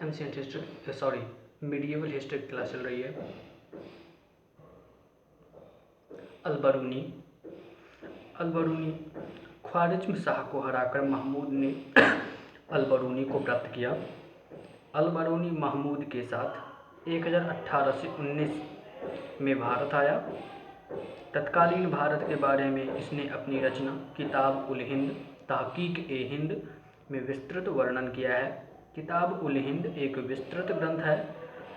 Ancient history sorry medieval history की class चल रही है। अलबरूनी अलबरूनी ख्वारिज्म शाह को हराकर महमूद ने अलबरूनी को प्राप्त किया। अलबरूनी महमूद के साथ 1018 से 19 में भारत आया। तत्कालीन भारत के बारे में इसने अपनी रचना किताब उल हिंद तहकीक-ए-हिंद में विस्तृत वर्णन किया है। किताब उल हिंद एक विस्तृत ग्रंथ है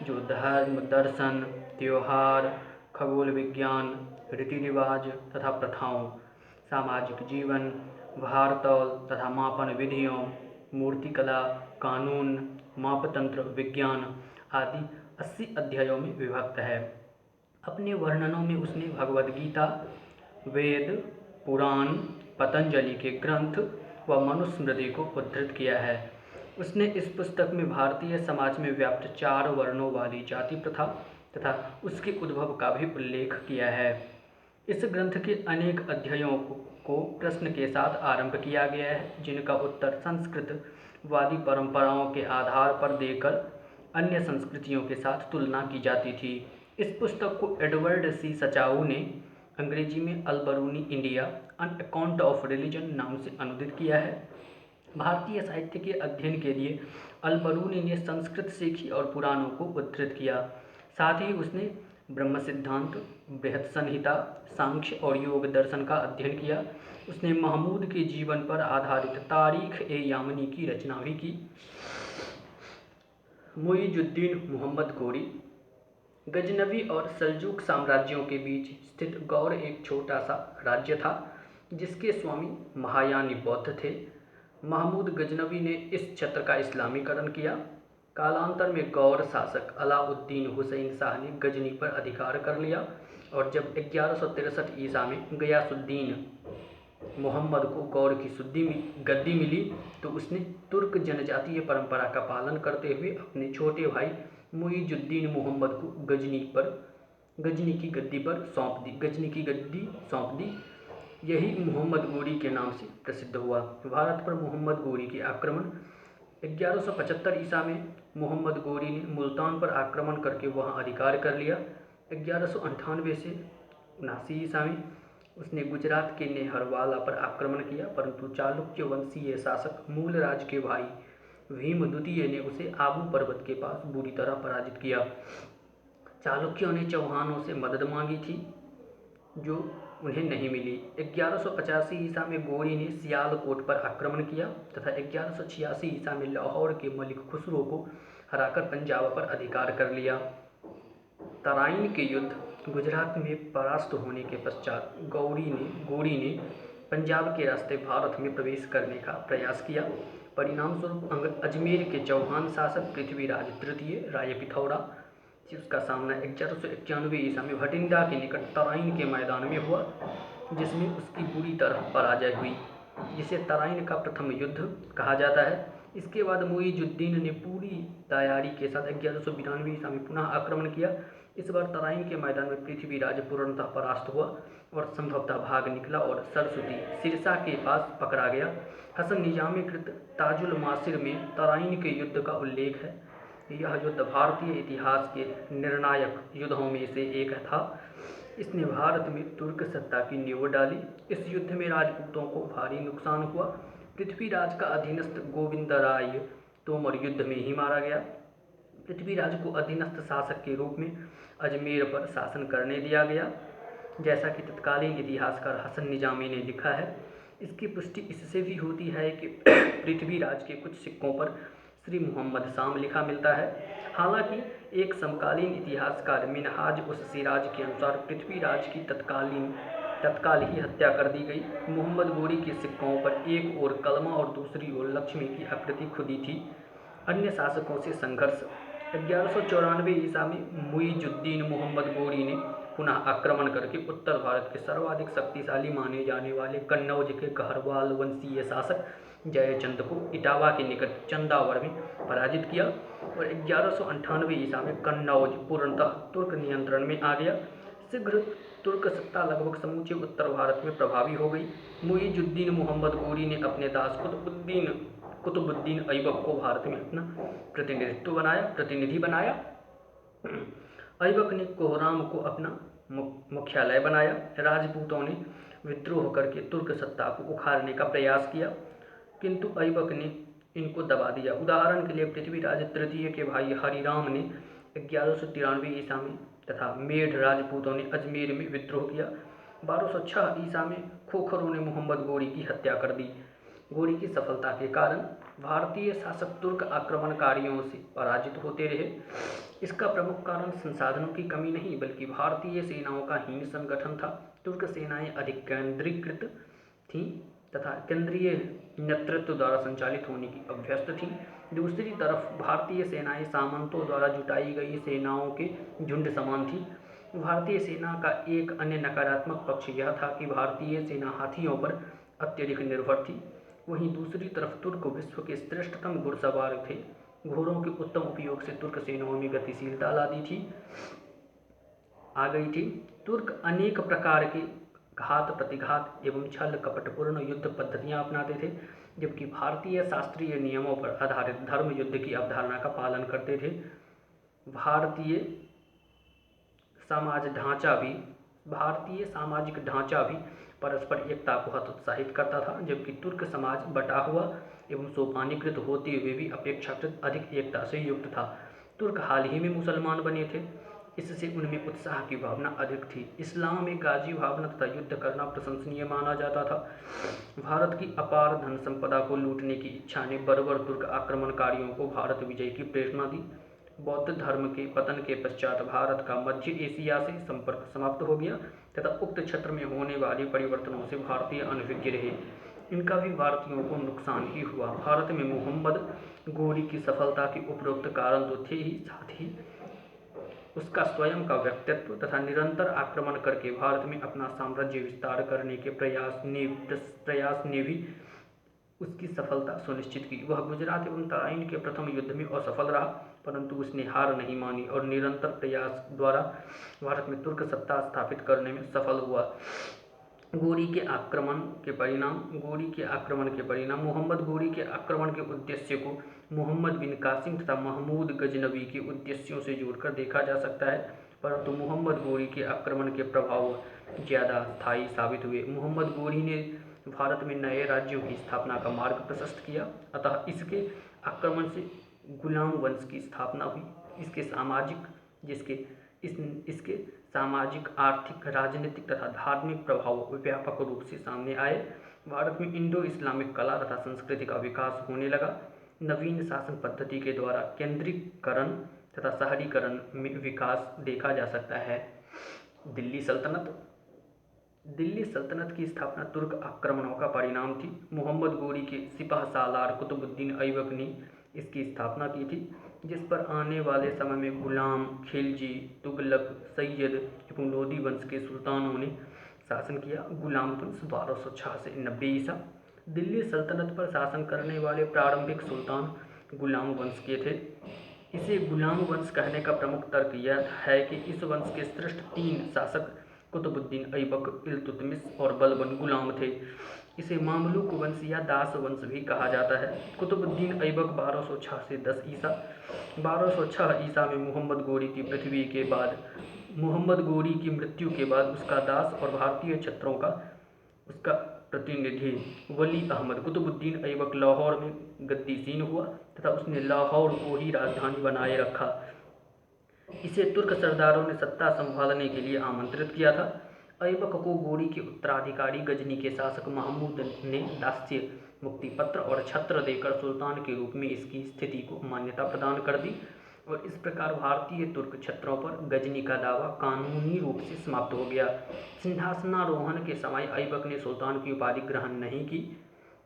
जो धर्म, दर्शन, त्योहार, खगोल विज्ञान, रीति रिवाज तथा प्रथाओं, सामाजिक जीवन, भारतौल तथा मापन विधियों, मूर्तिकला, कानून, मापतंत्र विज्ञान आदि 80 अध्यायों में विभक्त है। अपने वर्णनों में उसने भगवद गीता, वेद, पुराण, पतंजलि के ग्रंथ व मनुस्मृति को उद्धृत किया है। उसने इस पुस्तक में भारतीय समाज में व्याप्त 4 वर्णों वाली जाति प्रथा तथा उसके उद्भव का भी उल्लेख किया है। इस ग्रंथ के अनेक अध्यायों को प्रश्न के साथ आरंभ किया गया है, जिनका उत्तर संस्कृतवादी परंपराओं के आधार पर देकर अन्य संस्कृतियों के साथ तुलना की जाती थी। इस पुस्तक को एडवर्ड सी सचाऊ ने अंग्रेजी में Al-Biruni India an account of religion नाम से अनुदित किया है। भारतीय साहित्य के अध्ययन के लिए अलबरूनी ने संस्कृत सीखी और पुराणों को उद्धृत किया। साथ ही उसने ब्रह्म सिद्धांत, बृहत संहिता, सांख्य और योग दर्शन का अध्ययन किया। उसने महमूद के जीवन पर आधारित तारीख-ए-यामनी की रचना भी की। मुइजुद्दीन मोहम्मद गोरी गजनवी और सल्जूक साम्राज्यों के बीच स्थित गौर एक छोटा सा राज्य था जिसके स्वामी महायानी बौद्ध थे। महमूद गजनवी ने इस क्षेत्र का इस्लामीकरण किया। कालांतर में गौर शासक अलाउद्दीन हुसैन शाह ने गजनी पर अधिकार कर लिया और जब 1163 ईसा में गयासुद्दीन मोहम्मद को गौर की गद्दी मिली तो उसने तुर्क जनजातीय परंपरा का पालन करते हुए अपने छोटे भाई मुइजुद्दीन मोहम्मद को गजनी की गद्दी सौंप दी। यही मोहम्मद गोरी के नाम से प्रसिद्ध हुआ। भारत पर मोहम्मद गोरी के आक्रमण 1175 ईसा में मोहम्मद गोरी ने मुल्तान पर आक्रमण करके वहां अधिकार कर लिया। 1198 से 79 ईसा में उसने गुजरात के नेहरवाला पर आक्रमण किया, परंतु चालुक्य वंशीय शासक मूलराज के भाई भीम द्वितीय ने उसे आबू पर्वत के पास बुरी तरह पराजित किया। चालुक्यों ने चौहानों से मदद मांगी थी जो उन्हें नहीं मिली। 1185 ईसा में गोरी ने सियालकोट पर आक्रमण किया तथा 1186 ईसा में लाहौर के मलिक खुसरो को हराकर पंजाब पर अधिकार कर लिया। तराइन के युद्ध गुजरात में परास्त होने के पश्चात गोरी ने पंजाब के रास्ते भारत में प्रवेश करने का प्रयास किया। परिणाम स्वरूप अजमेर के चौहान शासक पृथ्वीराज तृतीय राय पिथौरा जिसका सामना 1191 ईसा में भटिंडा के निकट तराइन के मैदान में हुआ, जिसमें उसकी बुरी तरह पराजय हुई, जिसे तराइन का प्रथम युद्ध कहा जाता है। इसके बाद मुइजुद्दीन ने पूरी तैयारी के साथ 1192 ईसा में पुनः आक्रमण किया। इस बार तराइन के मैदान में पृथ्वीराज पूर्णतः परास्त हुआ और संभवतः भाग निकला और सरस्वती सिरसा के पास पकड़ा गया। हसन निजामी कृत ताजुल मासिर में तराइन के युद्ध का उल्लेख है। यह युद्ध भारतीय इतिहास के निर्णायक युद्धों में से एक था। इसने भारत में तुर्क सत्ता की नींव डाली। इस युद्ध में राजपूतों को भारी नुकसान हुआ। पृथ्वीराज का अधीनस्थ गोविंदराय तोमर युद्ध में ही मारा गया। पृथ्वीराज को अधीनस्थ शासक के रूप में अजमेर पर शासन करने दिया गया, जैसा कि तत्कालीन इतिहासकार हसन निजामी ने लिखा है। इसकी पुष्टि इससे भी होती है कि पृथ्वीराज के कुछ सिक्कों पर श्री मोहम्मद शाम लिखा मिलता है। हालांकि एक समकालीन इतिहासकार मिनहाज उस सिराज के अनुसार पृथ्वीराज की तत्काल ही हत्या कर दी गई। मोहम्मद गोरी के सिक्कों पर एक ओर कलमा और दूसरी ओर लक्ष्मी की आकृति खुदी थी। अन्य शासकों से संघर्ष 1194 ईसा में मुइजुद्दीन मोहम्मद गोरी ने पुनः आक्रमण करके उत्तर भारत के सर्वाधिक शक्तिशाली माने जाने वाले कन्नौज के गहरवाल वंशीय शासक जयचंद को इटावा के निकट चंदावर में पराजित किया और 1198 ईसा में कन्नौज पूर्णतः तुर्क नियंत्रण में आ गया। शीघ्र तुर्क सत्ता लगभग समूचे उत्तर भारत में प्रभावी हो गई। मुइजुद्दीन मोहम्मद गोरी ने अपने दास कुतुबुद्दीन कुतुबुद्दीन ऐबक को भारत में अपना प्रतिनिधि बनाया। ऐबक ने कोहराम को अपना मुख्यालय बनाया। राजपूतों ने विद्रोह करके तुर्क सत्ता को उखाड़ने का प्रयास किया, किंतु ऐबक ने इनको दबा दिया। उदाहरण के लिए पृथ्वीराज तृतीय के भाई हरिराम ने 1193 ईसा में तथा मेढ़ राजपूतों ने अजमेर में विद्रोह किया। 1206 ईसा में खोखरों ने मोहम्मद गोरी की हत्या कर दी। गोरी की सफलता के कारण भारतीय शासक तुर्क आक्रमणकारियों से पराजित होते रहे। इसका प्रमुख कारण संसाधनों की कमी नहीं बल्कि भारतीय सेनाओं का हीन संगठन था। तुर्क सेनाएं अधिक केंद्रीकृत थीं तथा केंद्रीय नेतृत्व द्वारा संचालित होने की अभ्यस्त थीं। दूसरी तरफ भारतीय सेनाएं सामंतों द्वारा जुटाई गई सेनाओं के झुंड समान थी। भारतीय सेना का एक अन्य नकारात्मक पक्ष यह था कि भारतीय सेना हाथियों पर अत्यधिक निर्भर थी। वहीं दूसरी तरफ तुर्क विश्व के श्रेष्ठतम घुड़सवार थे। घोड़ों के उत्तम उपयोग से तुर्क सेनाओं में गतिशीलता आ गई थी। तुर्क अनेक प्रकार के घात प्रतिघात एवं छल कपटपूर्ण युद्ध पद्धतियां अपनाते थे, जबकि भारतीय शास्त्रीय नियमों पर आधारित धर्म युद्ध की अवधारणा का पालन करते थे। भारतीय सामाजिक ढांचा भी परस्पर एकता को हतोत्साहित करता था, जबकि तुर्क समाज बटा हुआ एवं सोपानीकृत होते हुए भी अपेक्षाकृत अधिक एकता से युक्त था। तुर्क हाल ही में मुसलमान बने थे, इससे उनमें उत्साह की भावना अधिक थी। इस्लाम में गाजी भावना तथा युद्ध करना प्रशंसनीय माना जाता था। भारत की अपार धन संपदा को लूटने की इच्छा ने बर्बर तुर्क आक्रमणकारियों को भारत विजय की प्रेरणा दी। बौद्ध धर्म के पतन के पश्चात भारत का मध्य एशिया से संपर्क समाप्त हो गया तथा उक्त क्षेत्र में होने वाले परिवर्तनों से भारतीय अनभिज्ञ रहे। इनका भी भारतीयों को नुकसान ही हुआ। भारत में मोहम्मद गोरी की सफलता के उपरोक्त कारण तो थे ही, साथ ही उसका स्वयं का व्यक्तित्व तथा निरंतर आक्रमण करके भारत में अपना साम्राज्य विस्तार करने के प्रयास ने भी उसकी सफलता सुनिश्चित की। वह गुजरात एवं तराइन के प्रथम युद्ध में असफल रहा, परंतु उसने हार नहीं मानी और निरंतर प्रयास द्वारा भारत में तुर्क सत्ता स्थापित करने में सफल हुआ। गोरी के आक्रमण के परिणाम मोहम्मद गोरी के आक्रमण के उद्देश्य को मोहम्मद बिन कासिम तथा महमूद गजनवी के उद्देश्यों से जोड़कर देखा जा सकता है, परंतु मोहम्मद गोरी के आक्रमण के प्रभाव ज़्यादा स्थायी साबित हुए। मोहम्मद गोरी ने भारत में नए राज्यों की स्थापना का मार्ग प्रशस्त किया, अतः इसके आक्रमण से गुलाम वंश की स्थापना हुई। इसके सामाजिक, आर्थिक, राजनीतिक तथा धार्मिक प्रभाव व्यापक रूप से सामने आए। भारत में इंडो इस्लामिक कला तथा संस्कृति का विकास होने लगा। नवीन शासन पद्धति के द्वारा केंद्रीकरण तथा शहरीकरण में विकास देखा जा सकता है। दिल्ली सल्तनत की स्थापना तुर्क आक्रमणों का परिणाम थी। मोहम्मद गोरी के सिपहसालार कुतुबुद्दीन ऐबक ने इसकी स्थापना की थी, जिस पर आने वाले समय में गुलाम, खिलजी, तुगलक, सैयद एवं लोदी वंश के सुल्तानों ने शासन किया। गुलाम वंश 1206 से 90 ईसा। दिल्ली सल्तनत पर शासन करने वाले प्रारंभिक सुल्तान गुलाम वंश के थे। इसे गुलाम वंश कहने का प्रमुख तर्क यह है कि इस वंश के श्रेष्ठ 3 शासक कुतुबुद्दीन ऐबक, इल्तुतमिश और बलबन गुलाम थे। इसे मामलुक वंश या दास वंश भी कहा जाता है। कुतुबुद्दीन ऐबक 1206 से 10 ईसा। 1206 ईसा में मोहम्मद गोरी की मृत्यु के बाद उसका दास और भारतीय क्षेत्रों का उसका प्रतिनिधि वली अहमद कुतुबुद्दीन ऐबक लाहौर में गद्दीसीन हुआ तथा उसने लाहौर को ही राजधानी बनाए रखा। इसे तुर्क सरदारों ने सत्ता संभालने के लिए आमंत्रित किया था। ऐबक को गोरी के उत्तराधिकारी गजनी के शासक महमूद ने दास्य मुक्ति पत्र और छत्र देकर सुल्तान के रूप में इसकी स्थिति को मान्यता प्रदान कर दी और इस प्रकार भारतीय तुर्क क्षेत्रों पर गजनी का दावा कानूनी रूप से समाप्त हो गया। सिंहासनारोहण के समय ऐबक ने सुल्तान की उपाधि ग्रहण नहीं की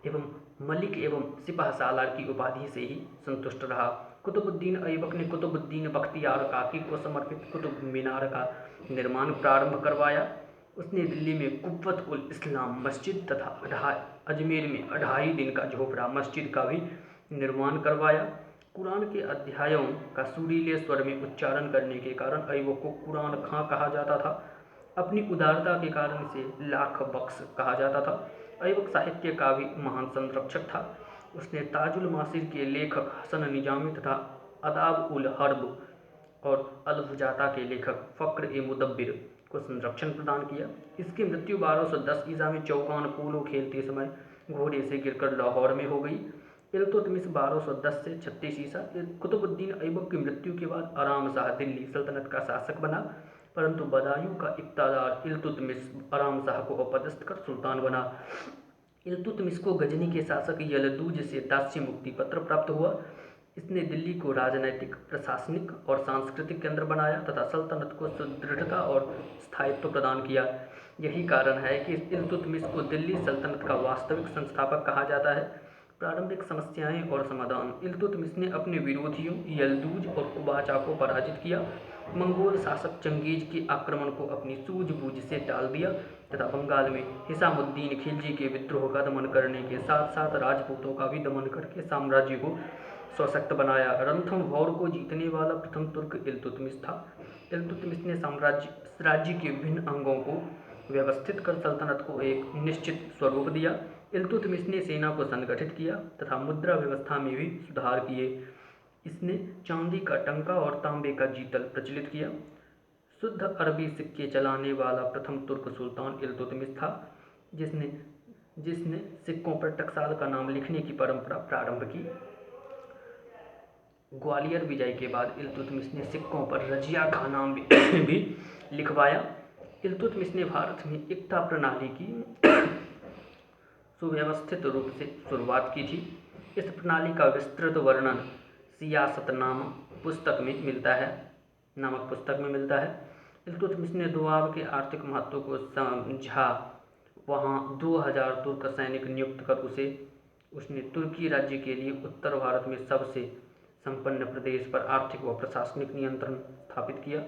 एवं मलिक एवं सिपहसालार की उपाधि से ही संतुष्ट रहा। कुतुबुद्दीन ऐबक ने कुतुबुद्दीन बख्तियार काकी को समर्पित कुतुब मीनार का निर्माण प्रारंभ करवाया। उसने दिल्ली में कुव्वत उल इस्लाम मस्जिद तथा अजमेर में 2.5 दिन का झोपड़ा मस्जिद का भी निर्माण करवाया। कुरान के अध्यायों का सुरीले स्वर में उच्चारण करने के कारण ऐबक को कुरान खां कहा जाता था। अपनी उदारता के कारण इसे लाख बख्श कहा जाता था। ऐबक साहित्य का भी महान संरक्षक था। उसने ताजुल मासिर के लेखक हसन निजामी तथा अदाब उल हर्ब और अल-हुजाता के लेखक फ़क्र ए मुदब्बिर को संरक्षण प्रदान किया। इसकी मृत्यु 1210 ईसा में चौगान पोलो खेलते समय घोड़े से गिरकर लाहौर में हो गई। इल्तुतमिश 1210 से 36 ईसा। कुतुबुद्दीन ऐबक की मृत्यु के बाद आराम शाह दिल्ली सल्तनत का शासक बना, परंतु बदायूं का इक़्तिदार इल्तुतमिश आराम शाह को अपदस्थ कर सुल्तान बना। इल्तुतमिश को गजनी के शासक यलदूज से दास्य मुक्ति पत्र प्राप्त हुआ। इसने दिल्ली को राजनैतिक, प्रशासनिक और सांस्कृतिक केंद्र बनाया तथा सल्तनत को सुदृढ़ता और स्थायित्व प्रदान किया। यही कारण है कि इल्तुतमिश को दिल्ली सल्तनत का वास्तविक संस्थापक कहा जाता है। प्रारंभिक समस्याएं और समाधान। इल्तुतमिश ने अपने विरोधियों यलदूज और कुबाचा को पराजित किया, मंगोल शासक चंगेज के आक्रमण को अपनी सूझबूझ से टाल दिया तथा बंगाल में हिसामुद्दीन खिलजी के विद्रोह का दमन करने के साथ साथ राजपूतों का भी दमन करके साम्राज्य को सशक्त बनाया। रणथंभौर को जीतने वाला प्रथम तुर्क इल्तुतमिश था। इल्तुतमिश ने राज्य के विभिन्न अंगों को व्यवस्थित कर सल्तनत को एक निश्चित स्वरूप दिया। इल्तुतमिश ने सेना को संगठित किया तथा मुद्रा व्यवस्था में भी सुधार किए। इसने चांदी का टंका और तांबे का जीतल प्रचलित किया। शुद्ध अरबी सिक्के चलाने वाला प्रथम तुर्क सुल्तान इल्तुतमिश था, जिसने सिक्कों पर टकसाल का नाम लिखने की परंपरा प्रारंभ की। ग्वालियर विजय के बाद इल्तुतमिश ने सिक्कों पर रजिया का नाम भी लिखवाया। इल्तुतमिश ने भारत में इक्ता प्रणाली की सुव्यवस्थित रूप से शुरुआत की थी। इस प्रणाली का विस्तृत वर्णन सियासत नामक पुस्तक में मिलता है। इल्तुतमिश ने दोआब के आर्थिक महत्व को समझा। वहाँ 2000 तुर्क सैनिक नियुक्त कर उसने तुर्की राज्य के लिए उत्तर भारत में सबसे संपन्न प्रदेश पर आर्थिक व प्रशासनिक नियंत्रण स्थापित किया।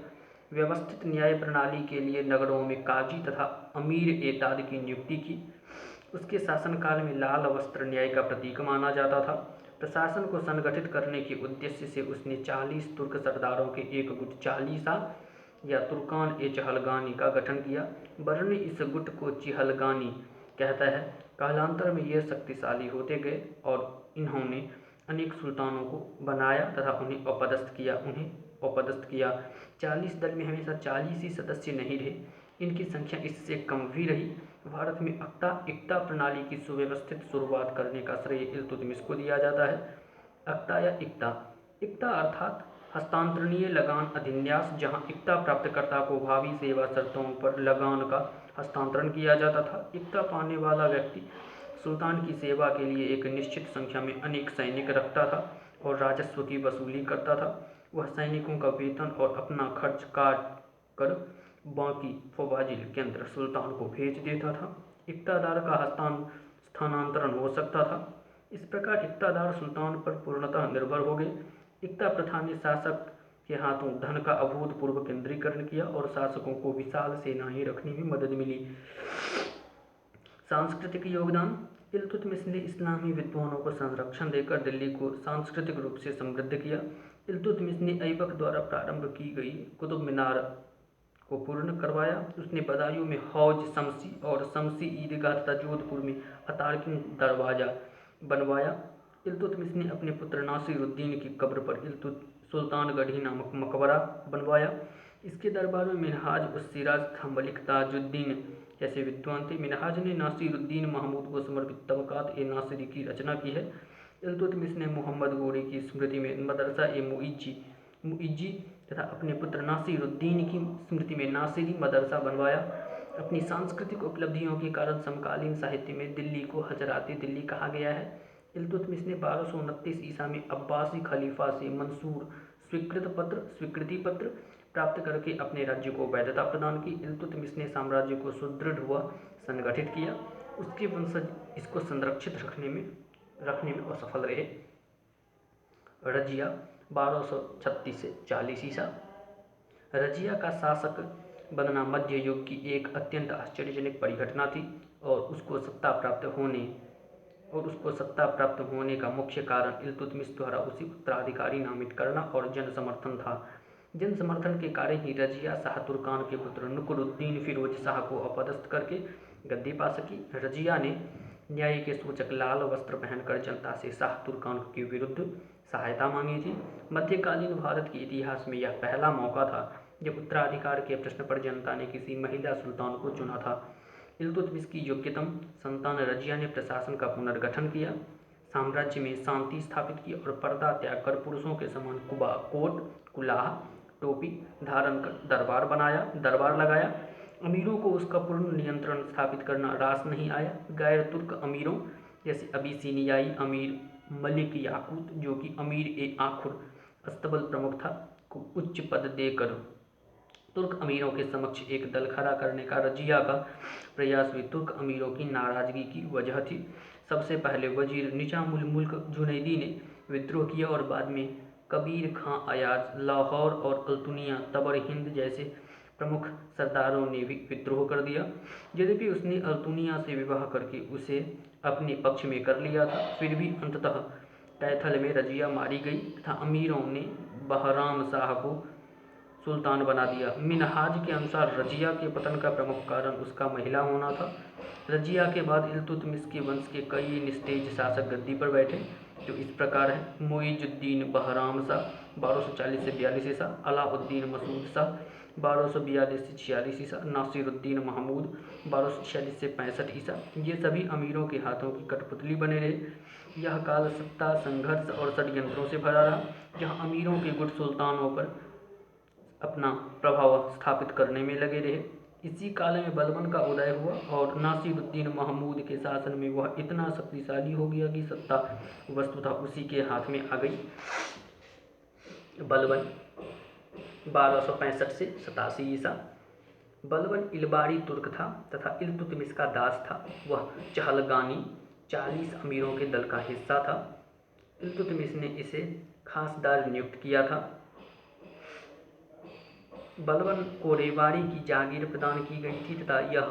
व्यवस्थित न्याय प्रणाली के लिए नगरों में काजी तथा अमीर-ए-ताद की नियुक्ति की। उसके शासनकाल में लाल वस्त्र न्याय का प्रतीक माना जाता था। प्रशासन को संगठित करने के उद्देश्य से उसने 40 तुर्क सरदारों के एक गुट चालीसा या तुर्कान-ए-चहलगानी का गठन किया। बर्न इस गुट को चिहलगानी कहता है। कालांतर में ये शक्तिशाली होते गए और इन्होंने अनेक सुल्तानों को बनाया तथा उन्हें अपदस्थ किया। 40 दल में हमेशा 40 ही सदस्य नहीं रहे, इनकी संख्या इससे कम भी रही। भारत में इक्ता प्रणाली की सुव्यवस्थित शुरुआत करने का श्रेय इल्तुतमिश को दिया जाता है। अक्ता या इक्ता अर्थात हस्तांतरणीय लगान अधिन्यास, जहां इक्ता प्राप्तकर्ता को भावी सेवा शर्तों पर लगान का हस्तांतरण किया जाता था। इक्ता पाने वाला व्यक्ति सुल्तान की सेवा के लिए एक निश्चित संख्या में अनेक सैनिक रखता था और राजस्व की वसूली करता था। वह सैनिकों का वेतन और अपना खर्च काट कर बाकी फवाजिल केंद्र सुल्तान को भेज देता था। इक्तादार का स्थानांतरण हो सकता था। इस प्रकार इक्तादार सुल्तान पर पूर्णतः निर्भर हो गए। इक्ता प्रथा ने शासक के हाथों धन का अभूतपूर्व केंद्रीकरण किया और शासकों को विशाल सेनाएं रखने में मदद मिली। सांस्कृतिक योगदान। इल्तुतमिश ने इस्लामी विद्वानों को संरक्षण देकर दिल्ली को सांस्कृतिक रूप से समृद्ध किया। इल्तुतमिश ने ऐबक द्वारा प्रारंभ की गई कुतुब मीनार को पूर्ण करवाया। उसने बदायूं में हौज शमसी और शमसी ईदगाह तथा जोधपुर में अतार्किन दरवाजा बनवाया। इल्तुतमिश ने अपने पुत्र नासिरुद्दीन की कब्र पर सुल्तानगढ़ी नामक मकबरा बनवाया। इसके दरबार में मिनहाज उस सिराज था। मलिक ताजुद्दीन जैसे विद्वान थे। मिनहाज ने नासिरुद्दीन महमूद को समर्पित तबकात ए नासिरी की रचना की है। इल्तुतमिश ने मोहम्मद गोरी की स्मृति में मदरसा ए मुइज्जी तथा अपने पुत्र नासिरुद्दीन की स्मृति में नासिरी मदरसा बनवाया। अपनी सांस्कृतिक उपलब्धियों के कारण समकालीन साहित्य में दिल्ली को हजराती दिल्ली कहा गया है। इल्तुतमिश ने 1229 ईसा में अब्बासी खलीफा से मंसूर स्वीकृति पत्र प्राप्त करके अपने राज्य को वैधता प्रदान की। इल्तुतमिश ने साम्राज्य को सुदृढ़ व संगठित किया। उसके वंशज इसको संरक्षित रखने में असफल रहे। रजिया 1236 से 40 ईसा। रजिया का शासक बनना मध्य युग की एक अत्यंत आश्चर्यजनक परिघटना थी और उसको सत्ता प्राप्त होने का मुख्य कारण इल्तुतमिश द्वारा उसी उत्तराधिकारी नामित करना और जन समर्थन था। जन समर्थन के कारण ही रजिया शाह तुर्कान के पुत्र नुकरुद्दीन फिरोज शाह को अपदस्थ करके गद्दी पा सकी। रजिया ने न्याय के सूचक लाल वस्त्र पहनकर जनता से शाह तुर्कान के विरुद्ध सहायता मांगी थी। मध्यकालीन भारत के इतिहास में यह पहला मौका था जब उत्तराधिकार के प्रश्न पर जनता ने किसी महिला सुल्तान को चुना था। इल्तुतमिश की योग्यतम संतान रजिया ने प्रशासन का पुनर्गठन किया, साम्राज्य में शांति स्थापित की और पर्दा त्याग कर पुरुषों के समान कुबा, कोट, कुलाह, टोपी धारण कर दरबार लगाया। अमीरों को उसका पूर्ण नियंत्रण स्थापित करना रास नहीं आया। गैर तुर्क अमीरों जैसे अबिसिनियाई अमीर मलिक याकूत, जो कि अमीर ए आखुर अस्तबल प्रमुख था, को उच्च पद देकर तुर्क अमीरों के समक्ष एक दल खड़ा करने का रजिया का प्रयास भी तुर्क अमीरों की नाराजगी की वजह थी। सबसे पहले वजीर निजामुल मुल्क जुनैदी ने विद्रोह किया और बाद में कबीर खां अयाज लाहौर और अल्तुनिया तबर हिंद जैसे प्रमुख सरदारों ने भी विद्रोह कर दिया। यद्यपि उसने अल्तुनिया से विवाह करके उसे अपने पक्ष में कर लिया था, फिर भी अंततः कैथल में रजिया मारी गई तथा अमीरों ने बहराम शाह को सुल्तान बना दिया। मिनहाज के अनुसार रजिया के पतन का प्रमुख कारण उसका महिला होना था। रजिया के बाद इल्तुतमिश के वंश के कई निस्तेज शासक गद्दी पर बैठे, जो इस प्रकार हैं: मुइजुद्दीन बहराम शाह 1240 से 42 ईसा, अलाउद्दीन मसूद शाह 1242 से 46 ईसा, नासिरुद्दीन महमूद 1246 से 65 ईसा। ये सभी अमीरों के हाथों की कठपुतली बने रहे। यह काल सत्ता, संघर्ष और षड्यंत्रों से भरा रहा, जहाँ अमीरों के गुट सुल्तानों पर अपना प्रभाव स्थापित करने में लगे रहे। इसी काल में बलबन का उदय हुआ और नासिरुद्दीन महमूद के शासन में वह इतना शक्तिशाली हो गया कि सत्ता वस्तुतः उसी के हाथ में आ गई। बलबन 1265 से 87 ईसा। बलबन इलबारी तुर्क था तथा इल्तुतमिश का दास था। वह चहलगानी 40 अमीरों के दल का हिस्सा था। इल्तुतमिश ने इसे खासदार नियुक्त किया था। बलबन को रेवाड़ी की जागीर प्रदान की गई थी तथा यह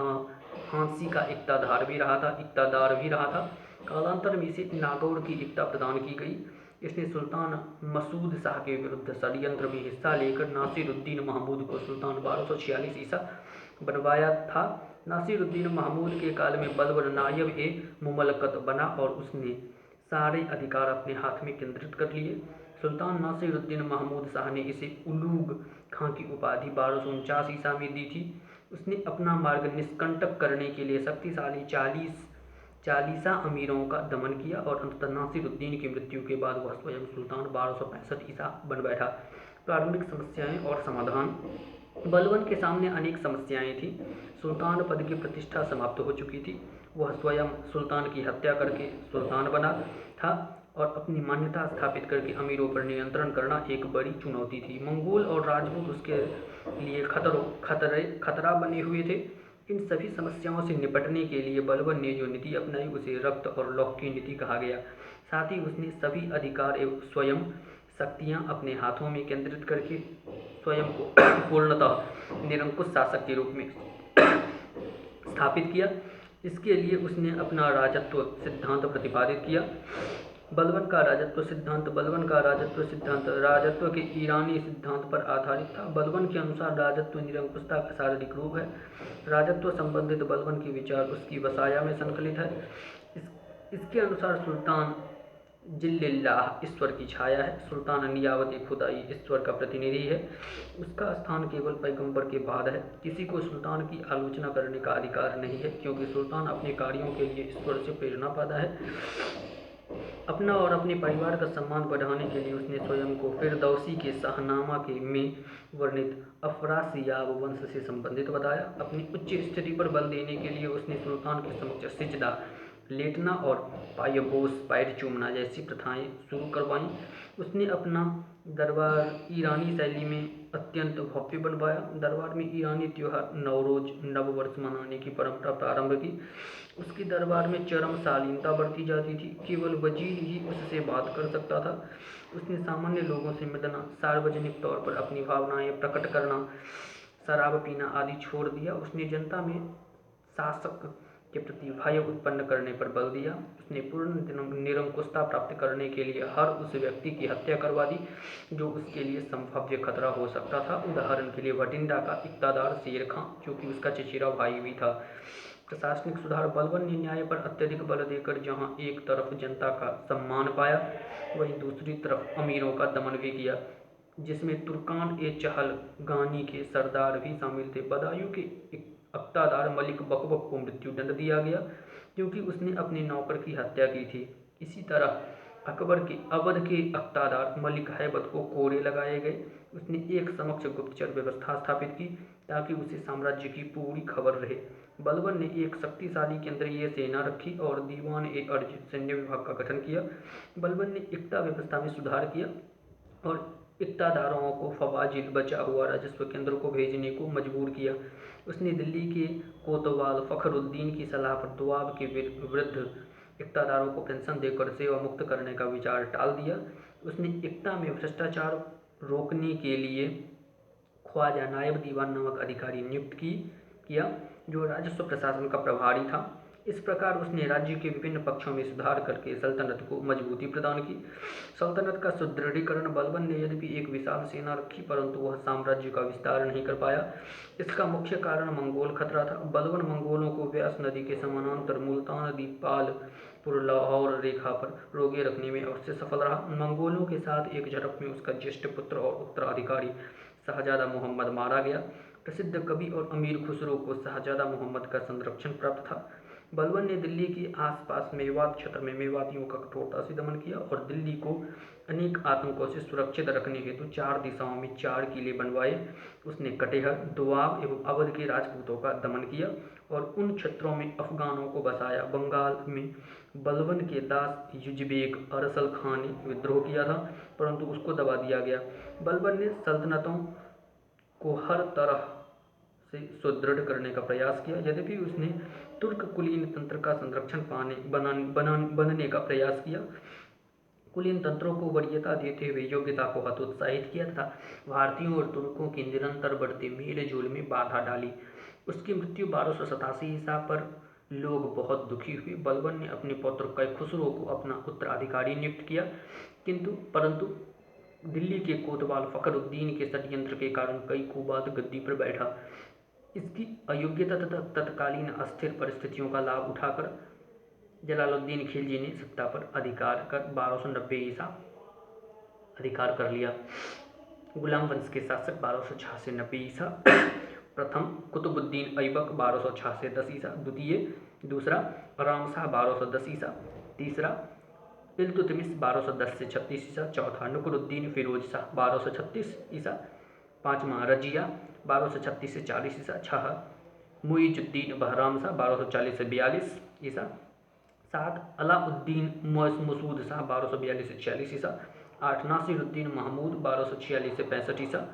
हांसी का इक्तादार भी रहा था। कालांतर में इसे नागौर की इक्ता प्रदान की गई। इसने सुल्तान मसूद शाह के विरुद्ध षड्यंत्र में हिस्सा लेकर नासिरुद्दीन महमूद को सुल्तान 1246 ईसा बनवाया था। नासिरुद्दीन महमूद के काल में बलबन नायब ए मुमलकत बना और उसने सारे अधिकार अपने हाथ में केंद्रित कर लिए। सुल्तान नासिरुद्दीन महमूद शाह ने इसे उलूग खां की उपाधि 1249 ईसा में दी थी। उसने अपना मार्ग निष्कंटक करने के लिए शक्तिशाली 40 अमीरों का दमन किया और अंततः नासिरुद्दीन की मृत्यु के बाद वह स्वयं सुल्तान 1265 ईसा बन बैठा। प्रारंभिक समस्याएं और समाधान। बलबन के सामने अनेक समस्याएं थीं। सुल्तान पद की प्रतिष्ठा समाप्त हो चुकी थी। वह स्वयं सुल्तान की हत्या करके सुल्तान बना था और अपनी मान्यता स्थापित करके अमीरों पर नियंत्रण करना एक बड़ी चुनौती थी। मंगोल और राजपूत उसके लिए खतरा बने हुए थे। इन सभी समस्याओं से निपटने के लिए बलबन ने जो नीति अपनाई उसे रक्त और लौह की नीति कहा गया। साथ ही उसने सभी अधिकार एवं स्वयं शक्तियाँ अपने हाथों में केंद्रित करके स्वयं को पूर्णतः निरंकुश शासक के रूप में स्थापित किया। इसके लिए उसने अपना राजत्व सिद्धांत प्रतिपादित किया। बलबन का राजत्व सिद्धांत राजत्व के ईरानी सिद्धांत पर आधारित था। बलबन के अनुसार राजत्व निरंकुशता का शारीरिक रूप है। राजत्व संबंधित बलबन के विचार उसकी वसाया में संकलित है। इसके अनुसार सुल्तान जिल्लिल्लाह ईश्वर की छाया है। सुल्तान नियावत खुदाई ईश्वर का प्रतिनिधि है। उसका स्थान केवल पैगंबर के बाद है। किसी को सुल्तान की आलोचना करने का अधिकार नहीं है, क्योंकि सुल्तान अपने कार्यों के लिए ईश्वर से प्रेरणा पाता है। अपना और अपने परिवार का सम्मान बढ़ाने के लिए उसने स्वयं को फिरदौसी के शाहनामा के में वर्णित अफरासियाब वंश से संबंधित बताया। अपनी उच्च स्थिति पर बल देने के लिए उसने सुल्तान के समक्ष सिजदा, लेटना और पायबोस पैर चूमना जैसी प्रथाएं शुरू करवाईं। उसने अपना दरबार ईरानी शैली में अत्यंत भव्य बनवाया। दरबार में ईरानी त्योहार नवरोज नववर्ष मनाने की परंपरा प्रारंभ की। उसके दरबार में चरम शालीनता बरती जाती थी। केवल वजीर ही उससे बात कर सकता था। उसने सामान्य लोगों से मिलना, सार्वजनिक तौर पर अपनी भावनाएं प्रकट करना, शराब पीना आदि छोड़ दिया। उसने जनता में शासक के प्रति भय उत्पन्न करने पर बल दिया। उसने पूर्ण निरंकुशता प्राप्त करने के लिए हर उस व्यक्ति की हत्या करवा दी जो उसके लिए संभाव्य खतरा हो सकता था। उदाहरण के लिए भटिंडा का इक्तादार शेर खां, जो कि उसका चचेरा भाई भी था। प्रशासनिक सुधार। बलबन ने न्याय पर अत्यधिक बल देकर जहां एक तरफ जनता का सम्मान पाया, वहीं दूसरी तरफ अमीरों का दमन भी किया, जिसमें तुर्कान ए चहल गानी के सरदार भी शामिल थे। बदायूं के इक़्तादार मलिक बकबक को मृत्युदंड दिया गया क्योंकि उसने अपने नौकर की हत्या की थी। इसी तरह अकबर के अवध के इक़्तादार मलिक हैबत को कोड़े लगाए गए। उसने एक समक्ष गुप्तचर व्यवस्था स्थापित की ताकि उसे साम्राज्य की पूरी खबर रहे। बलबन ने एक शक्तिशाली केंद्रीय सेना रखी और दीवान ए अर्ज सैन्य विभाग का गठन किया। बलबन ने इक़्ता व्यवस्था में सुधार किया और इक़्तादारों को फवाजिल बचा हुआ राजस्व केंद्र को भेजने को मजबूर किया। उसने दिल्ली के कोतवाल फखरुद्दीन की सलाह पर दोआब के विरुद्ध इक़्तादारों को पेंशन देकर सेवा मुक्त करने का विचार टाल दिया। उसने इक़्ता में भ्रष्टाचार रोकने के लिए ख्वाजा नायब दीवान नामक अधिकारी नियुक्त किया जो राजस्व प्रशासन का प्रभारी था। इस प्रकार उसने राज्य के विभिन्न पक्षों में सुधार करके सल्तनत को मजबूती प्रदान की। सल्तनत का सुदृढ़ीकरण। बलबन ने यद्यपि एक विशाल सेना रखी परंतु वह साम्राज्य का विस्तार नहीं कर पाया। इसका मुख्य कारण मंगोल खतरा था। बलबन मंगोलों को व्यास नदी के समानांतर मुल्तान दीपालपुर लाहौर रेखा पर रोके रखने में अवश्य सफल रहा। मंगोलों के साथ एक झड़प में उसका ज्येष्ठ पुत्र और उत्तराधिकारी शाहजादा मोहम्मद मारा गया। प्रसिद्ध कवि और अमीर खुसरो को शाहजादा मोहम्मद का संरक्षण प्राप्त था। बलबन ने दिल्ली के आसपास मेवात क्षेत्र में मेवातियों का कठोरता से दमन किया और दिल्ली को अनेक आतंकों से सुरक्षित रखने हेतु 4 दिशाओं में 4 किले बनवाए। उसने कटेहर, दोआब एवं अवध के राजपूतों का दमन किया और उन क्षेत्रों में अफगानों को बसाया। बंगाल में बलबन के दास युजबेक अरसल खान ने विद्रोह किया था परंतु उसको दबा दिया गया। बलबन ने सल्तनतों को हर तरह से सुदृढ़ करने का प्रयास किया। यद्यपि उसने तुर्क कुलीन तंत्र का संरक्षण बनने का प्रयास किया। कुलीन तंत्रों को वरीयता देते हुए योग्यता को हतोत्साहित किया तथा भारतीयों और तुर्कों के निरंतर बढ़ते मेल जोल में बाधा डाली। उसकी मृत्यु 1287 ईसा पर लोग बहुत दुखी हुए। बलबन ने अपने पुत्र कैखुसरो को अपना उत्तराधिकारी नियुक्त किया परंतु दिल्ली के कोतवाल फखरुद्दीन के षड्यंत्र के कारण कैकू बाद गद्दी पर बैठा। इसकी अयोग्यता तथा तत्कालीन अस्थिर परिस्थितियों का लाभ उठाकर जलालुद्दीन खिलजी ने सत्ता पर अधिकार कर 1290 ईसा अधिकार कर लिया। गुलाम वंश के शासक 1286 ईसा प्रथम कुतुबुद्दीन ऐबक 1286 ईसा द्वितीय, दूसरा रामशाह 1210 ईसा, तीसरा इल्तुतमिश 1210 से 36 ईसा, चौथा नुकरुद्दीन फिरोज शाह 1236 ईसा, पाँचवा रजिया 1236 से 40 ईसा, छह मुइजुद्दीन बहराम शाह 1240 से 42 ईसा, सात अलाउद्दीन मसूद शाह 1242 से 46 ईसा, आठ नासिरुद्दीन महमूद 1246 से 65 ईसा,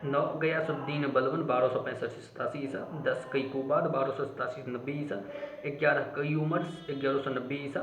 9 गयासुद्दीन बलबन 1265 से 87 ईसा, 10 कैकूबाद 1287 से 90 ईसा, 11 कयूमर्स 1190 ईसा,